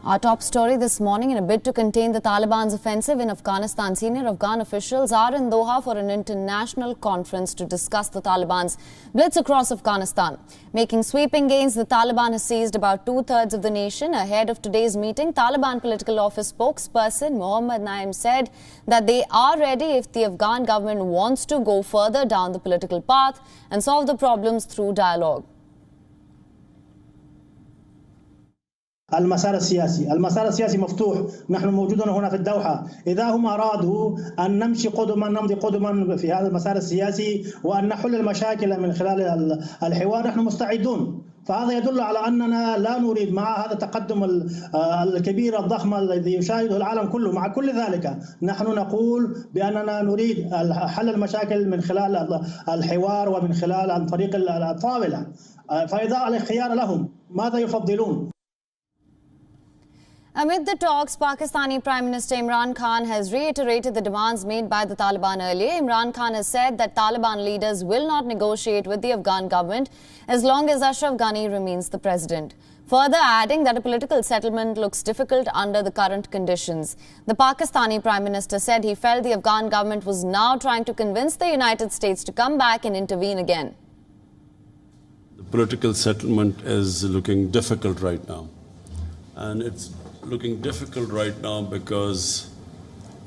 Our top story this morning: in a bid to contain the Taliban's offensive in Afghanistan, senior Afghan officials are in Doha for an international conference to discuss the Taliban's blitz across Afghanistan. Making sweeping gains, the Taliban has seized about two-thirds of the nation. Ahead of today's meeting, Taliban political office spokesperson Mohammad Naim said that they are ready if the Afghan government wants to go further down the political path and solve the problems through dialogue. المسار السياسي مفتوح. نحن موجودون هنا في الدوحة. إذا هم أرادوا أن نمضي قدما في هذا المسار السياسي وأن نحل المشاكل من خلال الحوار، نحن مستعدون. فهذا يدل على أننا لا نريد مع هذا التقدم الكبير الضخم الذي يشاهده العالم كله. مع كل ذلك نحن نقول بأننا نريد حل المشاكل من خلال الحوار ومن خلال عن طريق الطاولة. فإذا الخيار لهم، ماذا يفضلون؟ Amid the talks, Pakistani Prime Minister Imran Khan has reiterated the demands made by the Taliban earlier. Imran Khan has said that Taliban leaders will not negotiate with the Afghan government as long as Ashraf Ghani remains the president, further adding that a political settlement looks difficult under the current conditions. The Pakistani Prime Minister said he felt the Afghan government was now trying to convince the United States to come back and intervene again. The political settlement is looking difficult right now, and it's looking difficult right now because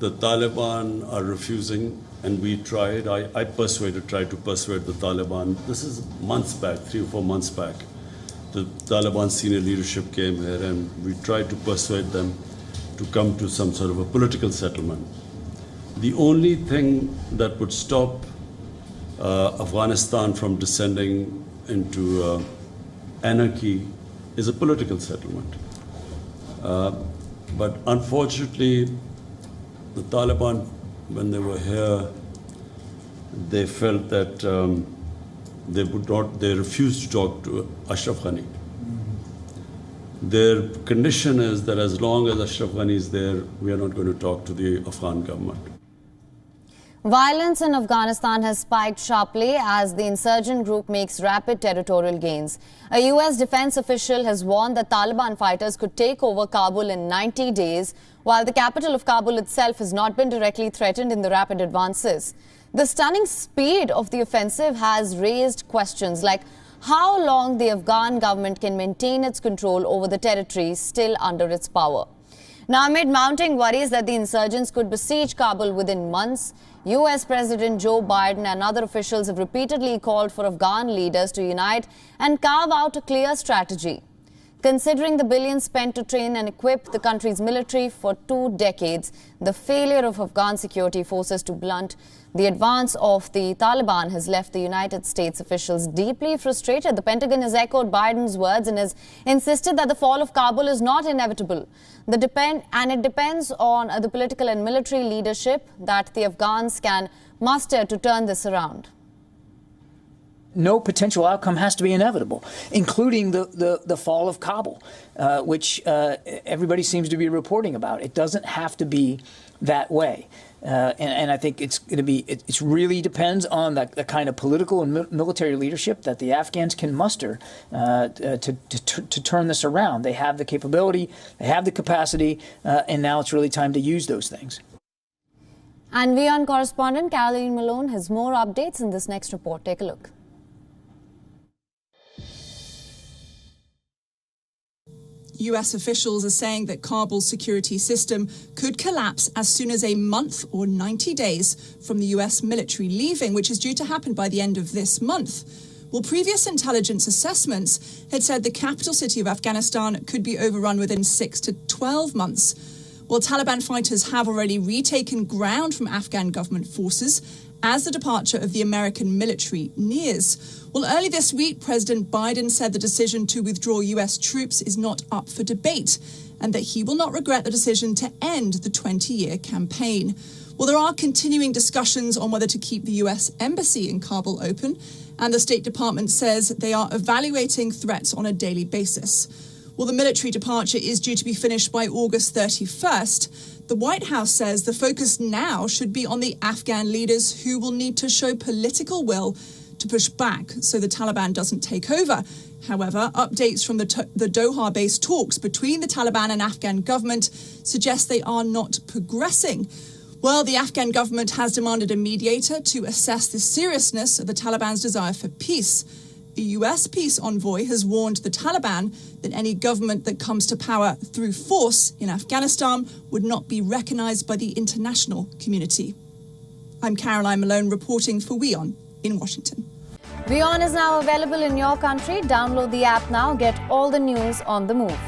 the Taliban are refusing, and we tried. I tried to persuade the Taliban. This is months back, 3 or 4 months back. The Taliban senior leadership came here and we tried to persuade them to come to some sort of a political settlement. The only thing that would stop Afghanistan from descending into anarchy is a political settlement. But unfortunately, the Taliban, when they were here, they felt that they refused to talk to Ashraf Ghani. Their condition is that as long as Ashraf Ghani is there, we are not going to talk to the Afghan government. Violence in Afghanistan has spiked sharply as the insurgent group makes rapid territorial gains. A US defense official has warned that Taliban fighters could take over Kabul in 90 days, while the capital of Kabul itself has not been directly threatened in the rapid advances. The stunning speed of the offensive has raised questions like how long the Afghan government can maintain its control over the territory still under its power. Now, amid mounting worries that the insurgents could besiege Kabul within months, US President Joe Biden and other officials have repeatedly called for Afghan leaders to unite and carve out a clear strategy. Considering the billions spent to train and equip the country's military for 2 decades, the failure of Afghan security forces to blunt the advance of the Taliban has left the United States officials deeply frustrated. The Pentagon has echoed Biden's words and has insisted that the fall of Kabul is not inevitable. It depends on the political and military leadership that the Afghans can muster to turn this around. No potential outcome has to be inevitable, including the fall of Kabul, which everybody seems to be reporting about. It doesn't have to be that way. And I think it's going to be, it really depends on the kind of political and military leadership that the Afghans can muster to turn this around. They have the capability, they have the capacity, and now it's really time to use those things. And WION correspondent Caroline Malone has more updates in this next report. Take a look. US officials are saying that Kabul's security system could collapse as soon as a month or 90 days from the US military leaving, which is due to happen by the end of this month. Well, previous intelligence assessments had said the capital city of Afghanistan could be overrun within 6 to 12 months. Well, Taliban fighters have already retaken ground from Afghan government forces as the departure of the American military nears. Well, early this week, President Biden said the decision to withdraw US troops is not up for debate and that he will not regret the decision to end the 20-year campaign. Well, there are continuing discussions on whether to keep the US embassy in Kabul open, and the State Department says they are evaluating threats on a daily basis. Well, the military departure is due to be finished by August 31st. The White House says the focus now should be on the Afghan leaders who will need to show political will to push back so the Taliban doesn't take over. However, updates from the Doha-based talks between the Taliban and Afghan government suggest they are not progressing. Well, the Afghan government has demanded a mediator to assess the seriousness of the Taliban's desire for peace. A US peace envoy has warned the Taliban that any government that comes to power through force in Afghanistan would not be recognized by the international community. I'm Caroline Malone reporting for WION in Washington. WION is now available in your country. Download the app now. Get all the news on the move.